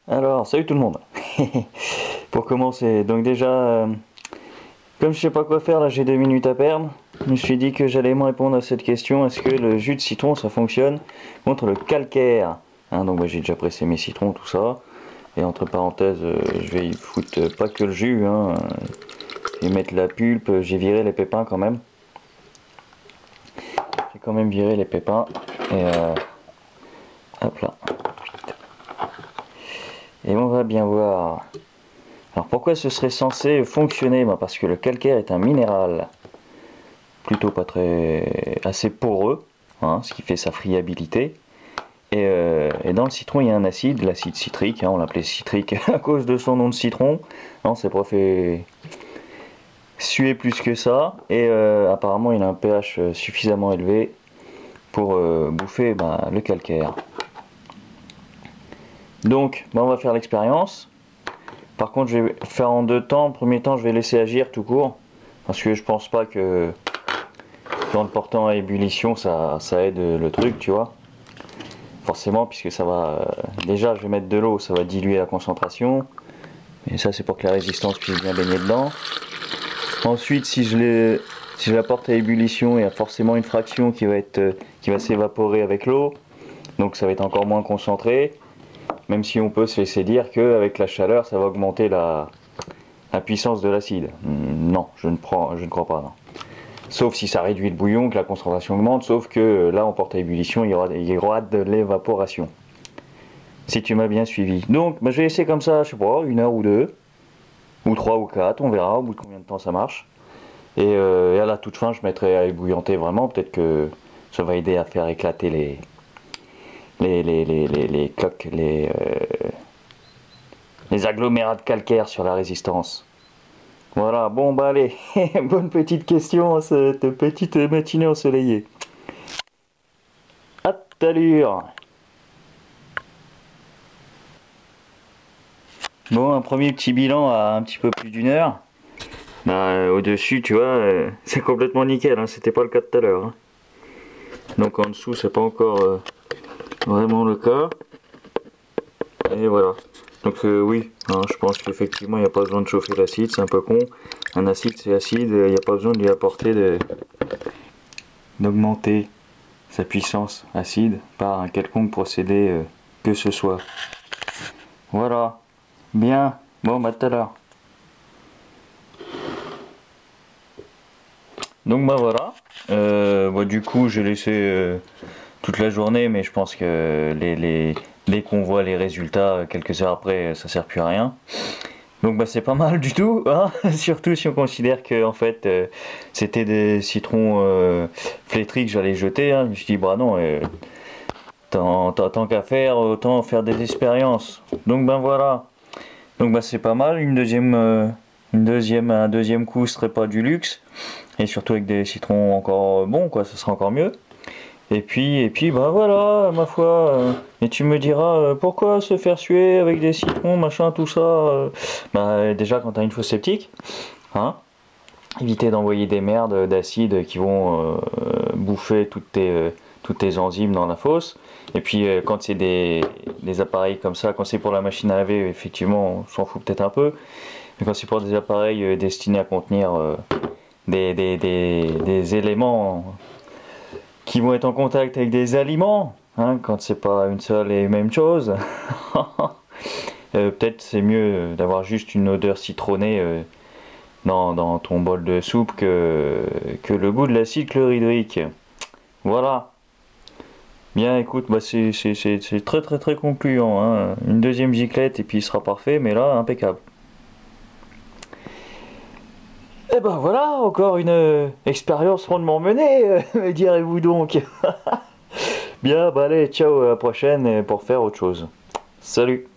Alors, salut tout le monde. Pour commencer, donc déjà, comme je sais pas quoi faire, là j'ai 2 minutes à perdre, je me suis dit que j'allais me répondre à cette question, est-ce que le jus de citron ça fonctionne contre le calcaire? Donc j'ai déjà pressé mes citrons, tout ça, et entre parenthèses, je vais y foutre pas que le jus, je vais mettre la pulpe, j'ai viré les pépins quand même. J'ai quand même viré les pépins, et hop là. Et on va bien voir. Alors pourquoi ce serait censé fonctionner? Parce que le calcaire est un minéral plutôt pas très assez poreux, ce qui fait sa friabilité. Et dans le citron il y a un acide, l'acide citrique, on l'appelait citrique à cause de son nom de citron. Non, c'est pas fait suer plus que ça. Et apparemment il a un pH suffisamment élevé pour bouffer le calcaire. Donc on va faire l'expérience. Par contre, je vais faire en deux temps. En premier temps, je vais laisser agir tout court. Parce que je pense pas que dans le portant à ébullition, ça aide le truc, tu vois. Forcément, puisque ça va... déjà, je vais mettre de l'eau, ça va diluer la concentration. Et ça, c'est pour que la résistance puisse bien baigner dedans. Ensuite, si je la porte à ébullition, il y a forcément une fraction qui va s'évaporer avec l'eau. Donc ça va être encore moins concentré. Même si on peut se laisser dire qu'avec la chaleur, ça va augmenter la puissance de l'acide. Non, je ne crois pas. Non. Sauf si ça réduit le bouillon, que la concentration augmente, sauf que là, en porte à ébullition, il y aura de l'évaporation. Si tu m'as bien suivi. Donc, je vais laisser comme ça, je sais pas, 1 heure ou 2, ou 3 ou 4, on verra au bout de combien de temps ça marche. Et à la toute fin, je mettrai à ébouillanter vraiment, peut-être que ça va aider à faire éclater les coques, les agglomérats de calcaire sur la résistance. Voilà, bon allez, bonne petite question, cette petite matinée ensoleillée. À tout à l'heure. Bon, un premier petit bilan à un petit peu plus d'1 heure. Au-dessus, tu vois, c'est complètement nickel, c'était pas le cas de tout à l'heure. Donc en dessous, c'est pas encore vraiment le cas. Et voilà. Donc oui, je pense qu'effectivement il n'y a pas besoin de chauffer l'acide, c'est un peu con. Un acide c'est acide, il n'y a pas besoin de lui apporter d'augmenter sa puissance acide par un quelconque procédé que ce soit. Voilà. Bien. Bon, tout à l'heure. Donc voilà. Du coup j'ai laissé toute la journée, mais je pense que dès qu'on voit les résultats quelques heures après, ça sert plus à rien. Donc c'est pas mal du tout, surtout si on considère que en fait c'était des citrons flétris que j'allais jeter. Je me suis dit non, tant qu'à faire, autant faire des expériences. Donc voilà. Donc c'est pas mal. Un deuxième coup serait pas du luxe, et surtout avec des citrons encore bons, ça sera encore mieux. Et puis voilà, ma foi. Et tu me diras pourquoi se faire suer avec des citrons, machin, tout ça. Déjà quand t'as une fosse septique, éviter d'envoyer des merdes d'acide qui vont bouffer toutes tes enzymes dans la fosse. Et puis quand c'est des appareils comme ça, quand c'est pour la machine à laver, effectivement, on s'en fout peut-être un peu. Mais quand c'est pour des appareils destinés à contenir des éléments qui vont être en contact avec des aliments, quand c'est pas une seule et même chose, peut-être c'est mieux d'avoir juste une odeur citronnée dans ton bol de soupe que le goût de l'acide chlorhydrique. Voilà. Bien, écoute, c'est très très très concluant. Une deuxième giclette et puis il sera parfait, mais là, impeccable. Et voilà, encore une expérience rondement menée, me direz-vous donc. Bien, allez, ciao, à la prochaine pour faire autre chose. Salut.